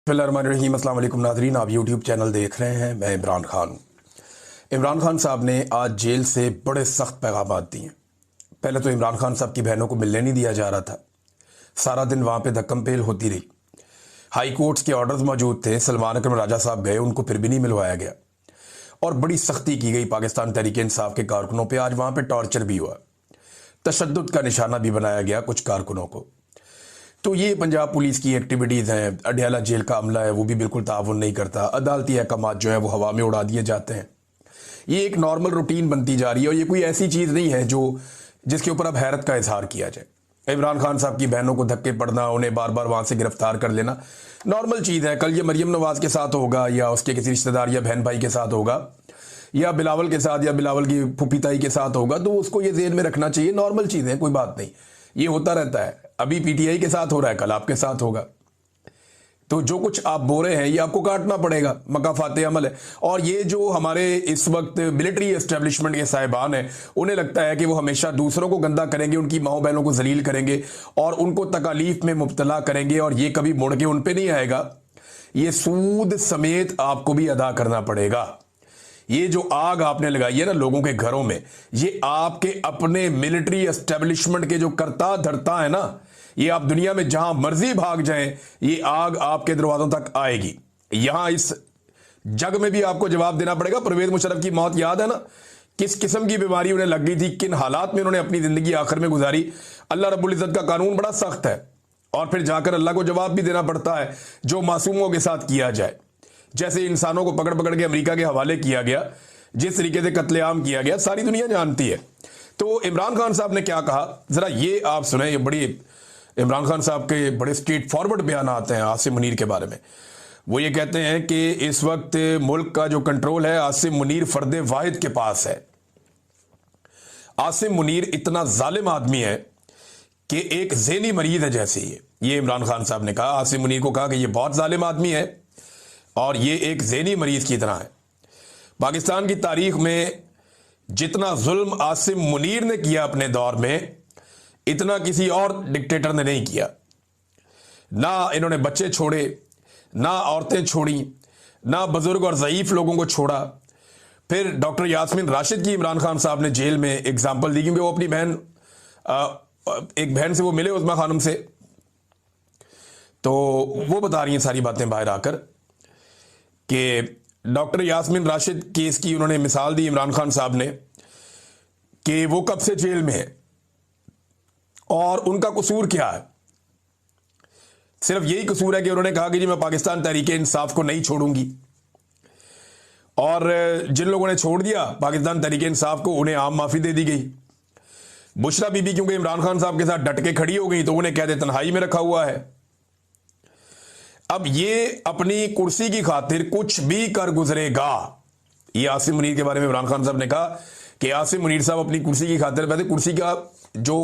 बिस्मिल्लाहिर्रहमानिर्रहीम। अस्सलाम वालेकुम नाज़रीन, आप यूट्यूब चैनल देख रहे हैं। मैं इमरान खान। इमरान खान साहब ने आज जेल से बड़े सख्त पैगाम दिए। पहले तो इमरान खान साहब की बहनों को मिलने नहीं दिया जा रहा था, सारा दिन वहाँ पे धक्कम पेल होती रही। हाई कोर्ट्स के ऑर्डर्स मौजूद थे, सलमान अकरम राजा साहब गए, उनको फिर भी नहीं मिलवाया गया और बड़ी सख्ती की गई पाकिस्तान तहरीक इंसाफ के कारकुनों पर। आज वहाँ पर टॉर्चर भी हुआ, तशद्दुद का निशाना भी बनाया गया कुछ कारकुनों को। तो ये पंजाब पुलिस की एक्टिविटीज़ हैं। अडयाला जेल का अमला है वो भी बिल्कुल ताउन नहीं करता। अदालती अहकाम जो है वो हवा में उड़ा दिए जाते हैं। ये एक नॉर्मल रूटीन बनती जा रही है और ये कोई ऐसी चीज़ नहीं है जो जिसके ऊपर अब हैरत का इजहार किया जाए। इमरान खान साहब की बहनों को धक्के पड़ना, उन्हें बार बार वहाँ से गिरफ्तार कर लेना नॉर्मल चीज़ है। कल ये मरियम नवाज के साथ होगा या उसके किसी रिश्तेदार या बहन भाई के साथ होगा या बिलावल के साथ या बिलावल की फूफी ताई के साथ होगा, तो उसको ये जेहन में रखना चाहिए। नॉर्मल चीज़ है, कोई बात नहीं, ये होता रहता है। अभी पीटीआई के साथ हो रहा है, कल आपके साथ होगा। तो जो कुछ आप बोल रहे हैं ये आपको काटना पड़ेगा, मकाफाते अमल है। और ये जो हमारे इस वक्त मिलिट्री एस्टेब्लिशमेंट के साहिबान हैं, उन्हें लगता है कि वो हमेशा दूसरों को गंदा करेंगे, उनकी माओ बहनों को जलील करेंगे और उनको तकालीफ में मुब्तला करेंगे और ये कभी मुड़ के उन पे नहीं आएगा। ये सूद समेत आपको भी अदा करना पड़ेगा। ये जो आग आपने लगाई है ना लोगों के घरों में, ये आपके अपने मिलिट्री एस्टेब्लिशमेंट के जो करता धरता है ना, ये आप दुनिया में जहां मर्जी भाग जाएं, ये आग आपके दरवाजों तक आएगी। यहां इस जग में भी आपको जवाब देना पड़ेगा। परवेज मुशर्रफ की मौत याद है ना, किस किस्म की बीमारी उन्हें लग गई थी, किन हालात में उन्होंने अपनी जिंदगी आखिर में गुजारी। अल्लाह रब्बुल इज्जत का कानून बड़ा सख्त है और फिर जाकर अल्लाह को जवाब भी देना पड़ता है जो मासूमों के साथ किया जाए। जैसे इंसानों को पकड़ पकड़ के अमेरिका के हवाले किया गया, जिस तरीके से कत्लेआम किया गया, सारी दुनिया जानती है। तो इमरान खान साहब ने क्या कहा जरा ये आप सुने। ये बड़ी इमरान खान साहब के बड़े स्ट्रेट फॉरवर्ड बयान आते हैं आसिम मुनीर के बारे में। वो ये कहते हैं कि इस वक्त मुल्क का जो कंट्रोल है आसिम मुनीर फर्द वाहिद के पास है। आसिम मुनीर इतना जालिम आदमी है कि एक ज़हनी मरीज है जैसे ये इमरान खान साहब ने कहा। आसिम मुनीर को कहा कि ये बहुत जालिम आदमी है और ये एक ज़हनी मरीज की तरह है। पाकिस्तान की तारीख में जितना जुल्म आसिम मुनीर ने किया अपने दौर में, इतना किसी और डिक्टेटर ने नहीं किया। ना इन्होंने बच्चे छोड़े, ना औरतें छोड़ी, ना बुजुर्ग और ज़ईफ लोगों को छोड़ा। फिर डॉक्टर यास्मीन राशिद की इमरान खान साहब ने जेल में एग्जाम्पल दी, क्योंकि वो अपनी बहन एक बहन से वो मिले उस्मा खानम से, तो वो बता रही हैं सारी बातें बाहर आकर कि डॉक्टर यास्मीन राशिद केस की उन्होंने मिसाल दी इमरान खान साहब ने कि वो कब से जेल में है और उनका कसूर क्या है। सिर्फ यही कसूर है कि उन्होंने कहा कि जी मैं पाकिस्तान तहरीक इंसाफ को नहीं छोड़ूंगी, और जिन लोगों ने छोड़ दिया पाकिस्तान तहरीक इंसाफ को उन्हें आम माफी दे दी गई। बुशरा बीबी क्योंकि इमरान खान साहब के साथ डट के खड़ी हो गई तो उन्हें कहते तन्हाई में रखा हुआ है। अब ये अपनी कुर्सी की खातिर कुछ भी कर गुजरेगा। ये आसिम मुनीर के बारे में इमरान खान साहब ने कहा कि आसिम मुनीर साहब अपनी कुर्सी की खातिर, वैसे कुर्सी का जो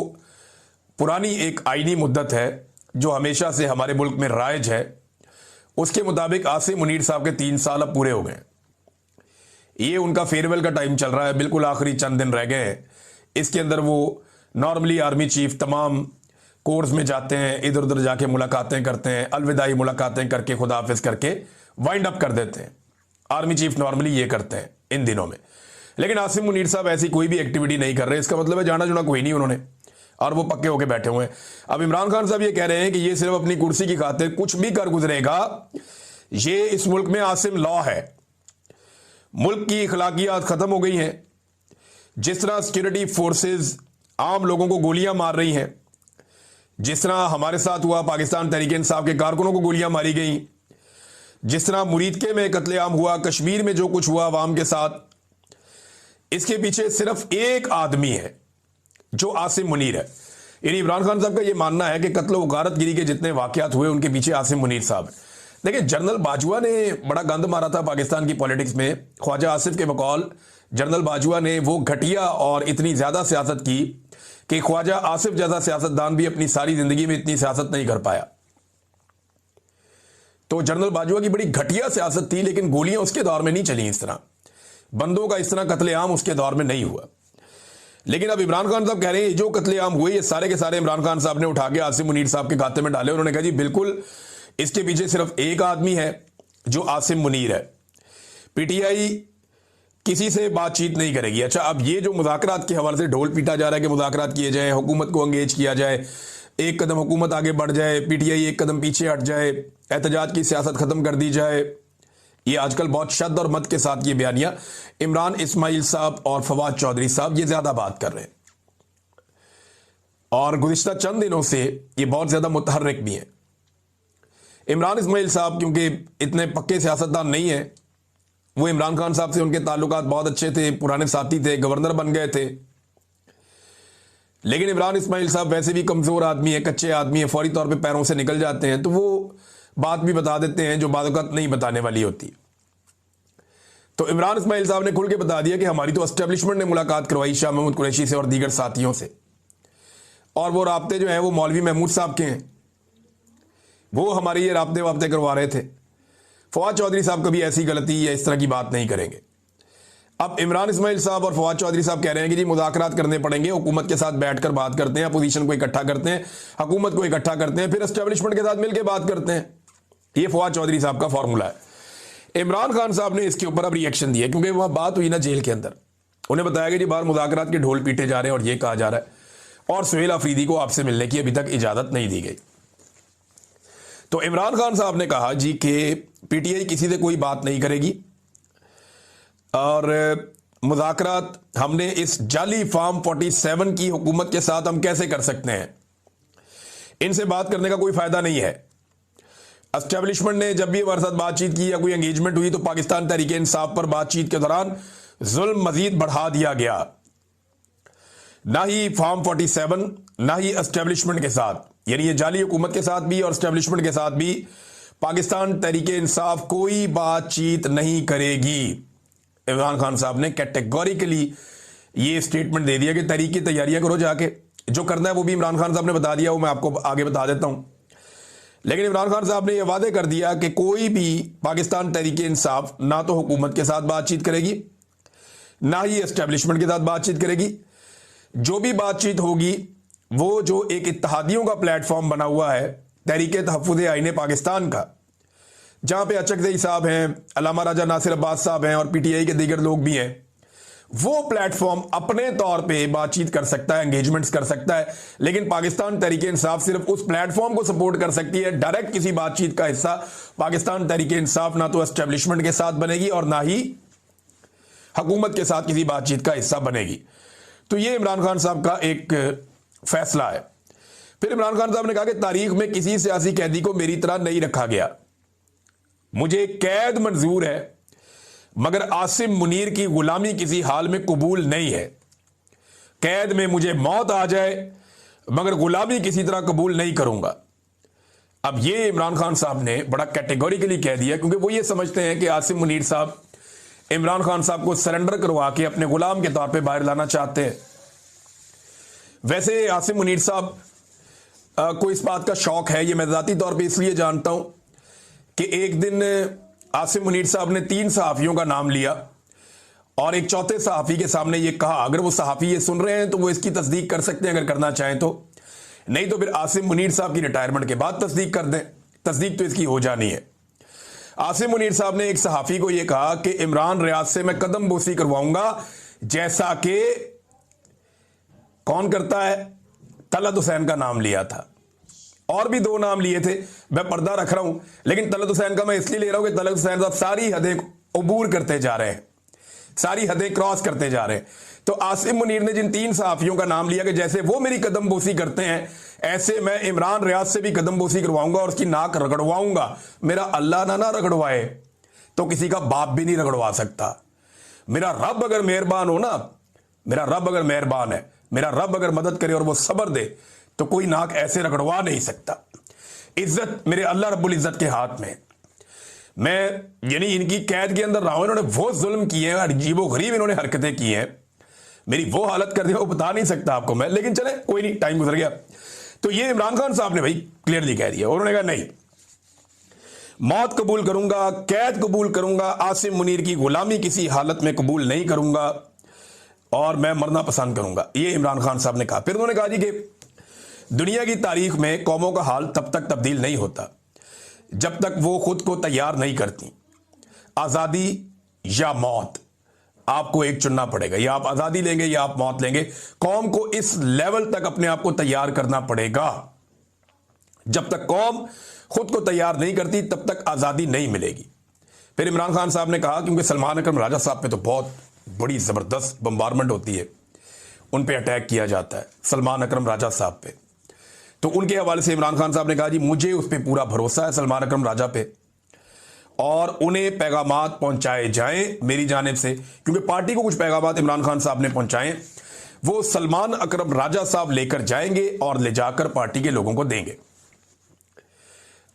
पुरानी एक आईनी मुद्दत है जो हमेशा से हमारे मुल्क में राइज है, उसके मुताबिक आसिम मुनीर साहब के 3 साल अब पूरे हो गए। ये उनका फेयरवेल का टाइम चल रहा है, बिल्कुल आखिरी चंद दिन रह गए हैं। इसके अंदर वो नॉर्मली आर्मी चीफ तमाम कोर्स में जाते हैं, इधर उधर जाके मुलाकातें करते हैं, अलविदाई मुलाकातें करके खुदा हाफिज करके वाइंड अप कर देते हैं। आर्मी चीफ नॉर्मली ये करते हैं इन दिनों में। लेकिन आसिम मुनीर साहब ऐसी कोई भी एक्टिविटी नहीं कर रहे। इसका मतलब है जाना जुना कोई नहीं उन्होंने, और वो पक्के होके बैठे हुए हैं। अब इमरान खान साहब ये कह रहे हैं कि ये सिर्फ अपनी कुर्सी की खातिर कुछ भी कर गुजरेगा। ये इस मुल्क में आसिम लॉ है। मुल्क की अखलाकियात खत्म हो गई हैं। जिस तरह सिक्योरिटी फोर्सेज आम लोगों को गोलियां मार रही हैं, जिस तरह हमारे साथ हुआ पाकिस्तान तहरीक इंसाफ के कारकुनों को गोलियां मारी गई, जिस तरह मुरीदके में कत्लेआम हुआ, कश्मीर में जो कुछ हुआ अवाम के साथ, इसके पीछे सिर्फ एक आदमी है जो आसिम मुनीर है। यानी इमरान खान साहब का यह मानना है कि कत्ल व गारतगिरी के जितने वाकयात हुए उनके पीछे आसिम मुनीर साहब है। देखिए, जनरल बाजवा ने बड़ा गंद मारा था पाकिस्तान की पॉलिटिक्स में। ख्वाजा आसिफ के बकौल जनरल बाजवा ने वो घटिया और इतनी ज्यादा सियासत की कि ख्वाजा आसिफ जैसा सियासतदान भी अपनी सारी जिंदगी में इतनी सियासत नहीं कर पाया। तो जनरल बाजवा की बड़ी घटिया सियासत थी, लेकिन गोलियां उसके दौर में नहीं चली इस तरह, बंदों का इस तरह कत्लेआम उसके दौर में नहीं हुआ। लेकिन अब इमरान खान साहब कह रहे हैं जो कत्लेआम हुए ये सारे के सारे इमरान खान साहब ने उठा के आसिम मुनीर साहब के खाते में डाले। उन्होंने कहा जी बिल्कुल इसके पीछे सिर्फ एक आदमी है जो आसिम मुनीर है। पीटीआई किसी से बातचीत नहीं करेगी। अच्छा, अब ये जो मुज़ाकरात के हवाले से ढोल पीटा जा रहा है कि मुज़ाकरात किए जाए, हुकूमत को एंगेज किया जाए, एक कदम हुकूमत आगे बढ़ जाए, पीटीआई एक कदम पीछे हट जाए, एहतजाज की सियासत ख़त्म कर दी जाए, ये आजकल बहुत शद्द और मत के साथ ये बयानियां इमरान इस्माइल साहब और फवाद चौधरी साहब ये ज़्यादा बात कर रहे हैं और गुज़िश्ता चंद दिनों से ये बहुत ज़्यादा मुतहर्रिक भी हैं। इमरान इस्माइल साहब क्योंकि इतने पक्के सियासतदान नहीं है, वो इमरान खान साहब से उनके ताल्लुकात बहुत अच्छे थे, पुराने साथी थे, गवर्नर बन गए थे। लेकिन इमरान इस्माइल साहब वैसे भी कमज़ोर आदमी है, कच्चे आदमी है, फौरी तौर पे पैरों से निकल जाते हैं, तो वो बात भी बता देते हैं जो बात नहीं बताने वाली होती। तो इमरान इस्माइल साहब ने खुल के बता दिया कि हमारी तो एस्टेब्लिशमेंट ने मुलाकात करवाई शाह महमूद कुरैशी से और दीगर साथियों से, और वो राब्ते जो हैं वो मौलवी महमूद साहब के हैं, वो हमारे ये राब्ते करवा रहे थे। फवाद चौधरी साहब कभी ऐसी गलती या इस तरह की बात नहीं करेंगे। अब इमरान इस्माइल साहब और फवाद चौधरी साहब कह रहे हैं कि जी मुज़ाकरात करने पड़ेंगे, हुकूमत के साथ बैठकर बात करते हैं, अपोजिशन को इकट्ठा करते हैं, हुकूमत को इकट्ठा करते हैं, फिर एस्टेब्लिशमेंट के साथ मिलकर बात करते हैं। ये फवाद चौधरी साहब का फॉर्मूला है। इमरान खान साहब ने इसके ऊपर अब रिएक्शन दिया क्योंकि वहां बात हुई ना जेल के अंदर। उन्हें बताया कि जी बाहर मुज़ाकरात के ढोल पीटे जा रहे हैं और ये कहा जा रहा है और सुहेल अफरीदी को आपसे मिलने की अभी तक इजाजत नहीं दी गई। तो इमरान खान साहब ने कहा जी कि पीटीआई किसी से कोई बात नहीं करेगी और मुज़ाकरात हमने इस जाली फार्म 47 की हुकूमत के साथ हम कैसे कर सकते हैं, इनसे बात करने का कोई फायदा नहीं है। एस्टेब्लिशमेंट ने जब भी हमारे साथ बातचीत की या कोई एंगेजमेंट हुई तो पाकिस्तान तहरीक इंसाफ पर बातचीत के दौरान जुल्म मजीद बढ़ा दिया गया। ना ही फार्म 47 ना ही एस्टेब्लिशमेंट के साथ, यानी ये जाली हुकूमत के साथ भी और एस्टेब्लिशमेंट के साथ भी पाकिस्तान तहरीक इंसाफ कोई बातचीत नहीं करेगी। इमरान खान साहब ने कैटेगोरिकली ये स्टेटमेंट दे दिया कि तहरीक की तैयारियां करो, जाके जो करना है वो भी इमरान खान साहब ने बता दिया, वो मैं आपको आगे बता देता हूं। लेकिन इमरान खान साहब ने यह वादे कर दिया कि कोई भी पाकिस्तान तहरीक इंसाफ ना तो हुकूमत के साथ बातचीत करेगी ना ही एस्टेब्लिशमेंट के साथ बातचीत करेगी। जो भी बातचीत होगी वो जो एक इत्तेहादियों का प्लेटफॉर्म बना हुआ है तहरीक तहफ़्फ़ुज़ आईन पाकिस्तान का, जहां पे अचकज़ई साहब हैं, अल्लामा राजा नासिर अब्बास साहब हैं और पीटीआई के दीगर लोग भी हैं, वो प्लेटफॉर्म अपने तौर पे बातचीत कर सकता है, एंगेजमेंट्स कर सकता है। लेकिन पाकिस्तान तहरीक इंसाफ सिर्फ उस प्लेटफॉर्म को सपोर्ट कर सकती है। डायरेक्ट किसी बातचीत का हिस्सा पाकिस्तान तहरीक इंसाफ ना तो एस्टेब्लिशमेंट के साथ बनेगी और ना ही हुकूमत के साथ किसी बातचीत का हिस्सा बनेगी। तो ये इमरान खान साहब का एक फैसला है। फिर इमरान खान साहब ने कहा कि तारीख में किसी सियासी कैदी को मेरी तरह नहीं रखा गया, मुझे कैद मंजूर है मगर आसिम मुनीर की गुलामी किसी हाल में कबूल नहीं है। कैद में मुझे मौत आ जाए मगर गुलामी किसी तरह कबूल नहीं करूंगा। अब ये इमरान खान साहब ने बड़ा कैटेगोरिकली कह दिया क्योंकि वो ये समझते हैं कि आसिम मुनीर साहब इमरान खान साहब को सरेंडर करवा के अपने गुलाम के तौर पे बाहर लाना चाहते हैं। वैसे आसिम मुनीर साहब को इस बात का शौक है, ये मैं ज़ाती तौर पे इसलिए जानता हूं कि एक दिन आसिम मुनीर साहब ने 3 सहाफ़ियों का नाम लिया और एक चौथे सहाफ़ी के सामने ये कहा, अगर वो सहाफ़ी ये सुन रहे हैं तो वो इसकी तस्दीक कर सकते हैं अगर करना चाहें तो, नहीं तो फिर आसिम मुनीर साहब की रिटायरमेंट के बाद तस्दीक कर दें, तस्दीक तो इसकी हो जानी है। आसिम मुनीर साहब ने एक सहाफ़ी को यह कहा कि इमरान रियाज से मैं कदम बोसी करवाऊंगा जैसा कि कौन करता है, तलत हुसैन का नाम लिया था और भी 2 नाम लिए थे, मैं पर्दा रख रहा हूं लेकिन तलत हुसैन का मैं इसलिए ले रहा हूं कि तलत हुसैन साहब सारी हदें अबूर करते जा रहे हैं, सारी हदें क्रॉस करते जा रहे हैं। तो आसिम मुनीर ने जिन 3 सहाफ़ियों का नाम लिया कि जैसे वो मेरी कदम बोसी करते हैं ऐसे मैं इमरान रियाज से भी कदम बोसी करवाऊंगा और उसकी नाक रगड़वाऊंगा। मेरा अल्लाह ना रगड़वाए तो किसी का बाप भी नहीं रगड़वा सकता। मेरा रब अगर मेहरबान हो ना, मेरा रब अगर मेहरबान है, मेरा रब अगर मदद करे और वो सब्र दे तो कोई नाक ऐसे रगड़वा नहीं सकता। इज्जत मेरे अल्लाह रब्बुल इज्जत के हाथ में। मैं यानी इनकी कैद के अंदर रहा हूं, इन्होंने वो जुल्म किए हैं, अजीबो गरीब इन्होंने हरकतें की हैं, मेरी वो हालत कर दी वो बता नहीं सकता आपको मैं, लेकिन चले कोई नहीं, टाइम गुजर गया। तो ये इमरान खान साहब ने भाई क्लियरली कह दिया, उन्होंने कहा नहीं, मौत कबूल करूंगा, कैद कबूल करूंगा, आसिम मुनीर की गुलामी किसी हालत में कबूल नहीं करूंगा और मैं मरना पसंद करूंगा, ये इमरान खान साहब ने कहा। फिर उन्होंने कहा जी कि दुनिया की तारीख में कौमों का हाल तब तक तब्दील नहीं होता जब तक वो खुद को तैयार नहीं करती। आजादी या मौत, आपको एक चुनना पड़ेगा। या आप आजादी लेंगे या आप मौत लेंगे। कौम को इस लेवल तक अपने आप को तैयार करना पड़ेगा। जब तक कौम खुद को तैयार नहीं करती तब तक आजादी नहीं मिलेगी। फिर इमरान खान साहब ने कहा, क्योंकि सलमान अकरम राजा साहब पे तो बहुत बड़ी जबरदस्त बम्बारमेंट होती है, उन पे अटैक किया जाता है सलमान अकरम राजा साहब पे, तो उनके हवाले से इमरान खान साहब ने कहा जी मुझे उस पर पूरा भरोसा है सलमान अकरम राजा पे, और उन्हें पैगामात पहुंचाए जाएं मेरी जानिब से, क्योंकि पार्टी को कुछ पैगामात इमरान खान साहब ने पहुंचाए, वो सलमान अकरम राजा साहब लेकर जाएंगे और ले जाकर पार्टी के लोगों को देंगे।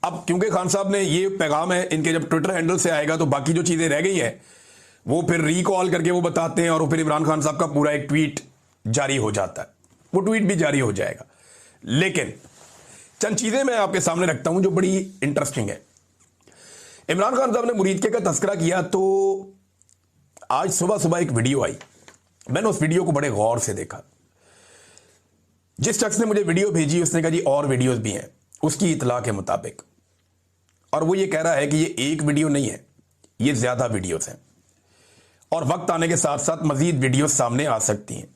अब क्योंकि खान साहब ने ये पैगाम है, इनके जब ट्विटर हैंडल से आएगा तो बाकी जो चीजें रह गई हैं वो फिर रिकॉल करके वो बताते हैं, और फिर इमरान खान साहब का पूरा एक ट्वीट जारी हो जाता है, वो ट्वीट भी जारी हो जाएगा। लेकिन चंद चीजें मैं आपके सामने रखता हूं जो बड़ी इंटरेस्टिंग है। इमरान खान साहब ने मुरीदके का तस्करा किया, तो आज सुबह सुबह एक वीडियो आई, मैंने उस वीडियो को बड़े गौर से देखा। जिस शख्स ने मुझे वीडियो भेजी उसने कहा जी और वीडियोस भी हैं उसकी इतला के मुताबिक, और वो ये कह रहा है कि ये एक वीडियो नहीं है, ये ज्यादा वीडियोस हैं, और वक्त आने के साथ साथ मजीद वीडियोस सामने आ सकती हैं।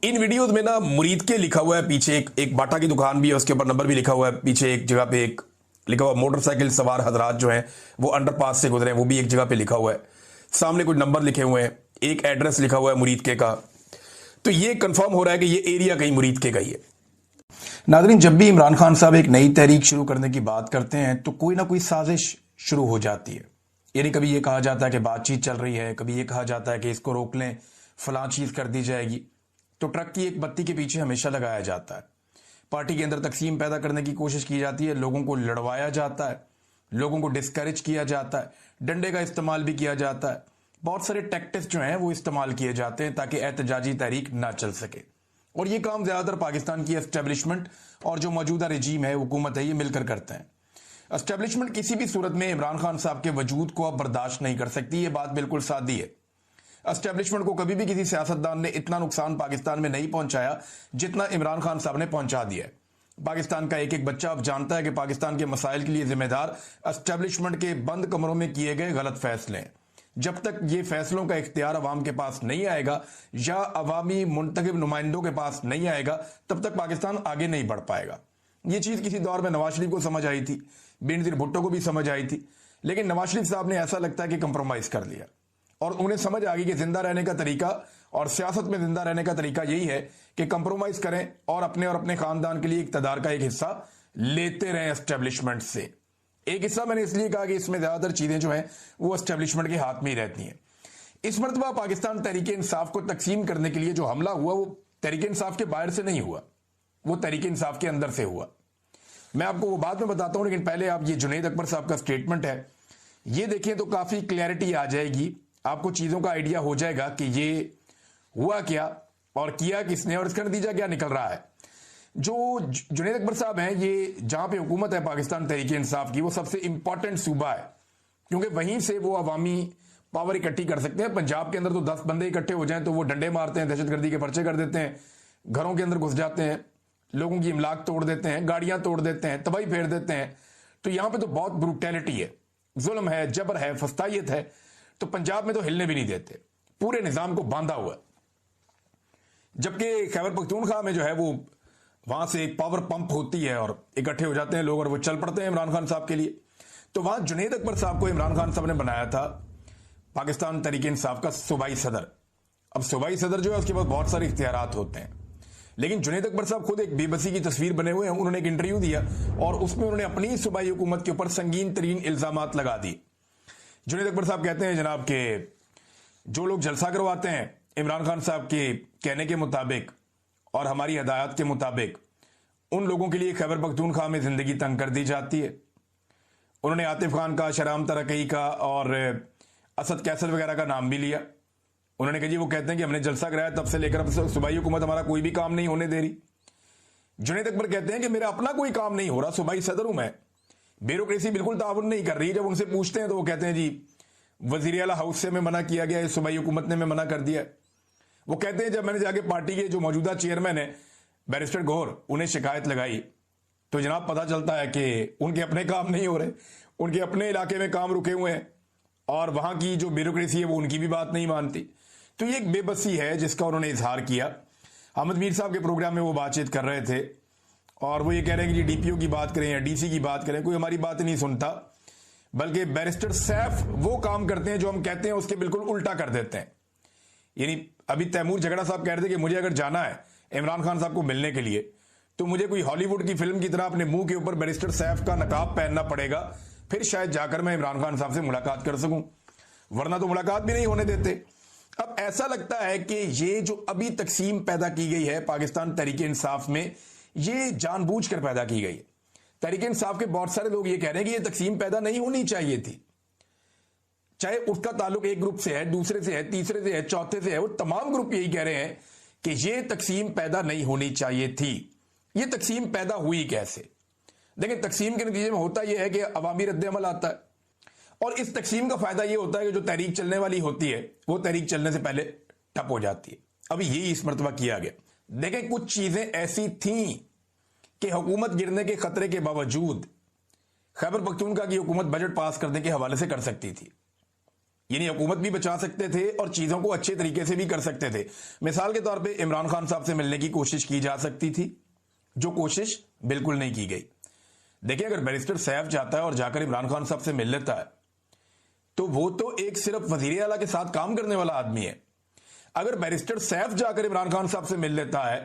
इन वीडियोस में ना मुरीद के लिखा हुआ है, पीछे एक बाटा की दुकान भी है, उसके ऊपर नंबर भी लिखा हुआ है, पीछे एक जगह पे एक लिखा हुआ मोटरसाइकिल सवार हजरात जो हैं वो अंडरपास से गुजरे हैं, वो भी एक जगह पे लिखा हुआ है, सामने कुछ नंबर लिखे हुए हैं, एक एड्रेस लिखा हुआ है मुरीदके का। तो ये कंफर्म हो रहा है कि ये एरिया कहीं मुरीदके का ही है। नाज़रीन, जब भी इमरान खान साहब एक नई तहरीक शुरू करने की बात करते हैं तो कोई ना कोई साजिश शुरू हो जाती है। यानी कभी ये कहा जाता है कि बातचीत चल रही है, कभी ये कहा जाता है कि इसको रोक लें, फलां चीज कर दी जाएगी, तो ट्रक की एक बत्ती के पीछे हमेशा लगाया जाता है। पार्टी के अंदर तकसीम पैदा करने की कोशिश की जाती है, लोगों को लड़वाया जाता है, लोगों को डिस्करेज किया जाता है, डंडे का इस्तेमाल भी किया जाता है, बहुत सारे टैक्टिक्स जो हैं वो इस्तेमाल किए जाते हैं ताकि एहतजाजी तहरीक ना चल सके। और ये काम ज्यादातर पाकिस्तान की एस्टेब्लिशमेंट और जो मौजूदा रजीम है, हुकूमत है, ये मिलकर करते हैं। एस्टेब्लिशमेंट किसी भी सूरत में इमरान खान साहब के वजूद को अब बर्दाश्त नहीं कर सकती, ये बात बिल्कुल सादी है। एस्टेब्लिशमेंट को कभी भी किसी सियासतदान ने इतना नुकसान पाकिस्तान में नहीं पहुंचाया जितना इमरान खान साहब ने पहुंचा दिया है। पाकिस्तान का एक एक बच्चा अब जानता है कि पाकिस्तान के मसाइल के लिए जिम्मेदार एस्टेब्लिशमेंट के बंद कमरों में किए गए गलत फैसले हैं। जब तक ये फैसलों का इख्तियार अवाम के पास नहीं आएगा या अवामी मुंतखब नुमाइंदों के पास नहीं आएगा, तब तक पाकिस्तान आगे नहीं बढ़ पाएगा। ये चीज किसी दौर में नवाज शरीफ को समझ आई थी, बेनजीर भुट्टो को भी समझ आई थी, लेकिन नवाज शरीफ साहब ने ऐसा लगता है कि कंप्रोमाइज कर लिया और उन्हें समझ आ गई कि जिंदा रहने का तरीका और सियासत में जिंदा रहने का तरीका यही है कि कंप्रोमाइज करें और अपने खानदान के लिए इक्तदार का एक हिस्सा लेते रहें एस्टेब्लिशमेंट से। एक हिस्सा मैंने इसलिए कहा कि इसमें ज्यादातर चीजें जो हैं वो एस्टेब्लिशमेंट के हाथ में ही रहती हैं। इस मरतबा पाकिस्तान तहरीक इंसाफ को तकसीम करने के लिए जो हमला हुआ वो तहरीक इंसाफ के बाहर से नहीं हुआ, वो तहरीक इंसाफ के अंदर से हुआ। मैं आपको वो बाद में बताता हूं, लेकिन पहले आप ये जुनैद अकबर साहब का स्टेटमेंट है ये देखें तो काफी क्लैरिटी आ जाएगी, आपको चीजों का आइडिया हो जाएगा कि ये हुआ क्या और किया किसने और इसका नतीजा क्या निकल रहा है। जो जुनैद अकबर साहब हैं, ये जहां पे हुकूमत है पाकिस्तान तहरीक इंसाफ की, वो सबसे इंपॉर्टेंट सूबा है क्योंकि वहीं से वो अवामी पावर इकट्ठी कर सकते हैं। पंजाब के अंदर तो 10 बंदे इकट्ठे हो जाएं तो वो डंडे मारते हैं, दहशतगर्दी के पर्चे कर देते हैं, घरों के अंदर घुस जाते हैं, लोगों की इमलाक तोड़ देते हैं, गाड़ियां तोड़ देते हैं, तबाही फेर देते हैं। तो यहां पे तो बहुत ब्रूटैलिटी है, जुल्म है, जबर है, फस्तायत है। तो पंजाब में तो हिलने भी नहीं देते, पूरे निजाम को बांधा हुआ। जबकि खैबर पख्तूनख्वा में जो है वो वहां से एक पावर पंप होती है और इकट्ठे हो जाते हैं लोग और वो चल पड़ते हैं इमरान खान साहब के लिए। तो वहां जुनैद अकबर साहब को इमरान खान साहब ने बनाया था पाकिस्तान तहरीक इंसाफ का सूबाई सदर। अब सूबाई सदर जो है उसके पास बहुत सारे इख्तियारात होते हैं, लेकिन जुनैद अकबर साहब खुद एक बेबसी की तस्वीर बने हुए हैं। उन्होंने एक इंटरव्यू दिया और उसमें उन्होंने अपनी सूबाई हुकूमत के ऊपर संगीन तरीन इल्जामात लगा दिए। जुनैद अकबर साहब कहते हैं जनाब के जो लोग जलसा करवाते हैं इमरान खान साहब के कहने के मुताबिक और हमारी हदायत के मुताबिक, उन लोगों के लिए खैबर पख्तूनख्वा में जिंदगी तंग कर दी जाती है। उन्होंने आतिफ खान का, शराम तरकई का और असद कैसर वगैरह का नाम भी लिया। उन्होंने कहा जी वो कहते हैं कि हमने जलसा कराया तब से लेकर अब सूबाई हुकूमत हमारा कोई भी काम नहीं होने दे रही। जुनैद अकबर कहते हैं कि मेरा अपना कोई काम नहीं हो रहा, सूबाई सदर हूं मैं, ब्यूरोक्रेसी बिल्कुल ताउन नहीं कर रही। जब उनसे पूछते हैं तो वो कहते हैं जी वजीर आला हाउस से मैं मना किया गया, सूबाई हुकूमत ने मैं मना कर दिया। वो कहते हैं जब मैंने जाके पार्टी के जो मौजूदा चेयरमैन है बैरिस्टर गौहर, उन्हें शिकायत लगाई तो जनाब पता चलता है कि उनके अपने काम नहीं हो रहे, उनके अपने इलाके में काम रुके हुए हैं और वहां की जो ब्यूरोक्रेसी है वो उनकी भी बात नहीं मानती। तो ये एक बेबसी है जिसका उन्होंने इजहार किया। अहमद मीर साहब के प्रोग्राम में वो बातचीत कर रहे थे और वो ये कह रहे हैं कि डीपीओ की बात करें या डीसी की बात करें, कोई हमारी बात नहीं सुनता, बल्कि बैरिस्टर सैफ वो काम करते हैं जो हम कहते हैं उसके बिल्कुल उल्टा कर देते हैं। यानी अभी तैमूर झगड़ा साहब कह रहे थे कि मुझे अगर जाना है इमरान खान साहब को मिलने के लिए तो मुझे कोई हॉलीवुड की फिल्म की तरह अपने मुंह के ऊपर बैरिस्टर सैफ का नकाब पहनना पड़ेगा, फिर शायद जाकर मैं इमरान खान साहब से मुलाकात कर सकूं, वरना तो मुलाकात भी नहीं होने देते। अब ऐसा लगता है कि ये जो अभी तकसीम पैदा की गई है पाकिस्तान तहरीक इंसाफ में, ये जानबूझकर पैदा की गई है। तहरीक इंसाफ के बहुत सारे लोग ये कह रहे हैं कि ये तकसीम पैदा नहीं होनी चाहिए थी, चाहे उसका ताल्लुक एक ग्रुप से है, दूसरे से है, तीसरे से है, चौथे से है, वो तमाम ग्रुप यही कह रहे हैं कि ये तकसीम पैदा नहीं होनी चाहिए थी। ये तकसीम पैदा हुई कैसे? देखिए, तकसीम के नतीजे में होता यह है कि अवामी रद्द-ए-अमल आता है और इस तकसीम का फायदा यह होता है कि जो तहरीक चलने वाली होती है वो तहरीक चलने से पहले ठप हो जाती है। अभी यही इस मरतबा किया गया। देखें, कुछ चीजें ऐसी थीं कि हुकूमत गिरने के खतरे के बावजूद खैबर पख्तूनख्वा की हुकूमत बजट पास करने के हवाले से कर सकती थी, यानी हुकूमत भी बचा सकते थे और चीजों को अच्छे तरीके से भी कर सकते थे। मिसाल के तौर पे इमरान खान साहब से मिलने की कोशिश की जा सकती थी, जो कोशिश बिल्कुल नहीं की गई। देखिए, अगर बैरिस्टर सैफ जाता है और जाकर इमरान खान साहब से मिल लेता है तो वो तो एक सिर्फ वजीर आला के साथ काम करने वाला आदमी है। अगर बैरिस्टर सैफ जाकर इमरान खान साहब से मिल लेता है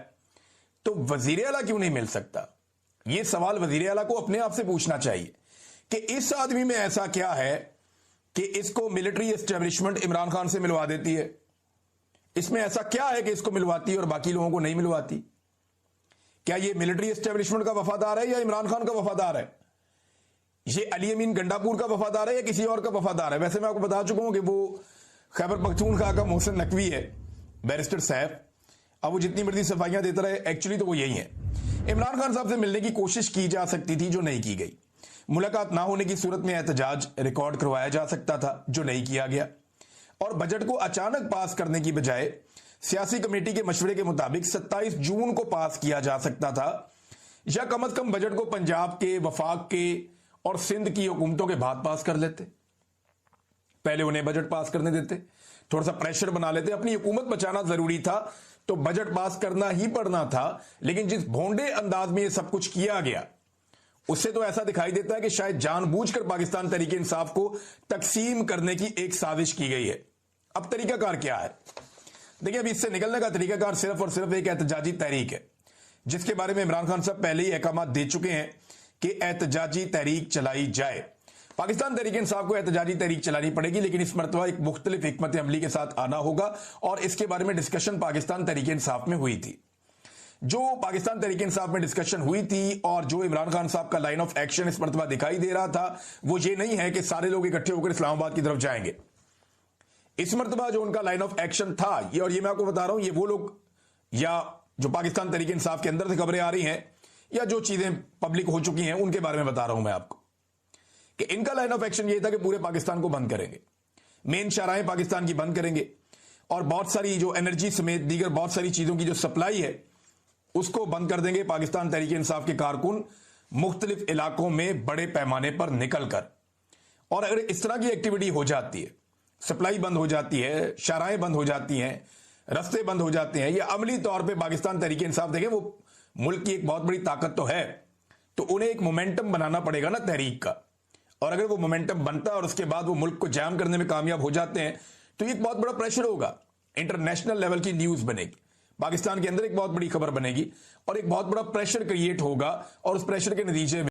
तो वजीर आला क्यों नहीं मिल सकता? यह सवाल वजीर आला को अपने आप से पूछना चाहिए कि इस आदमी में ऐसा क्या है कि इसको मिलिट्री एस्टेब्लिशमेंट इमरान खान से मिलवा देती है। इसमें ऐसा क्या है कि इसको मिलवाती है और बाकी लोगों को नहीं मिलवाती? क्या ये मिलिट्री एस्टेब्लिशमेंट का वफादार है या इमरान खान का वफादार है? ये अली अमीन गंडापुर का वफादार है या किसी और का वफादार है? वैसे मैं आपको बता चुका हूं कि वो खैबर पख्तूनख्वा का मोहसिन नकवी है, बैरिस्टर सैफ। अब वो जितनी मर्जी सफाइयां देता रहे, एक्चुअली तो वो यही है। इमरान खान साहब से मिलने की कोशिश की जा सकती थी, जो नहीं की गई। मुलाकात ना होने की सूरत में एहतजाज रिकॉर्ड करवाया जा सकता था, जो नहीं किया गया। और बजट को अचानक पास करने की बजाय सियासी कमेटी के मशवरे के मुताबिक 27 जून को पास किया जा सकता था, या कम से कम बजट को पंजाब के, वफाक के और सिंध की हुकूमतों के बाद पास कर लेते। पहले उन्हें बजट पास करने देते, थोड़ा सा प्रेशर बना लेते। अपनी हुकूमत बचाना जरूरी था तो बजट पास करना ही पड़ना था। लेकिन जिस भोंडे अंदाज में यह सब कुछ किया गया, उससे तो ऐसा दिखाई देता है कि शायद जानबूझकर पाकिस्तान तहरीक इंसाफ को तकसीम करने की एक साजिश की गई है। अब तरीकाकार क्या है? देखिए, अभी इससे निकलने का तरीकाकार सिर्फ और सिर्फ एक एहतजाजी तहरीक है, जिसके बारे में इमरान खान साहब पहले ही अहकाम दे चुके हैं कि एहतजाजी तहरीक चलाई जाए। पाकिस्तान तहरीक इंसाफ को एहतजाजी तहरीक चलानी पड़ेगी, लेकिन इस मरतबा एक मुख्तलिफ हिकमत अमली के साथ आना होगा। और इसके बारे में डिस्कशन पाकिस्तान तहरीक इंसाफ में हुई थी। जो पाकिस्तान तहरीक इंसाफ में डिस्कशन हुई थी और जो इमरान खान साहब का लाइन ऑफ एक्शन इस मरतबा दिखाई दे रहा था, वो ये नहीं है कि सारे लोग इकट्ठे होकर इस्लामाबाद की तरफ जाएंगे। इस मरतबा जो उनका लाइन ऑफ एक्शन था, ये और ये मैं आपको बता रहा हूं, ये वो लोग या जो पाकिस्तान तहरीक इंसाफ के अंदर से खबरें आ रही हैं या जो चीजें पब्लिक हो चुकी हैं उनके बारे में बता रहा हूं मैं आपको, कि इनका लाइन ऑफ एक्शन ये था कि पूरे पाकिस्तान को बंद करेंगे, मेन शाहराहें पाकिस्तान की बंद करेंगे और बहुत सारी जो एनर्जी समेत दीगर बहुत सारी चीजों की जो सप्लाई है उसको बंद कर देंगे। पाकिस्तान तहरीक इंसाफ के कारकुन मुख्तलिफ इलाकों में बड़े पैमाने पर निकलकर, और अगर इस तरह की एक्टिविटी हो जाती है, सप्लाई बंद हो जाती है, शाहराहें बंद हो जाती हैं, रास्ते बंद हो जाते हैं, या अमली तौर पे पाकिस्तान तहरीक इंसाफ, देखें वो मुल्क की एक बहुत बड़ी ताकत तो है, तो उन्हें एक मोमेंटम बनाना पड़ेगा ना तहरीक का। और अगर वो मोमेंटम बनता है और उसके बाद वो मुल्क को जैम करने में कामयाब हो जाते हैं तो ये एक बहुत बड़ा प्रेशर होगा, इंटरनेशनल लेवल की न्यूज बनेगी, पाकिस्तान के अंदर एक बहुत बड़ी खबर बनेगी और एक बहुत बड़ा प्रेशर क्रिएट होगा। और उस प्रेशर के नतीजे में